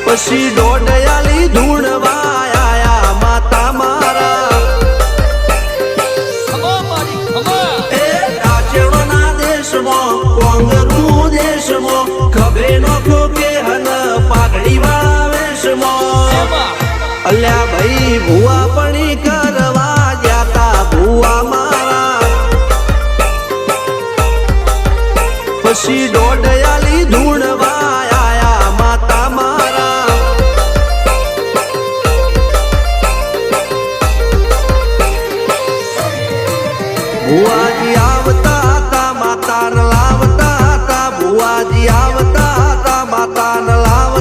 પછી દોડયાલી ધૂણવા આયા માતા મારા એ રાજ્યના દેશમાં કોંગનું દેશમાં ખભે નો ખોકે હન પાઘડી વાળા વેશમાં અલ્યા ભાઈ ભુવા પણ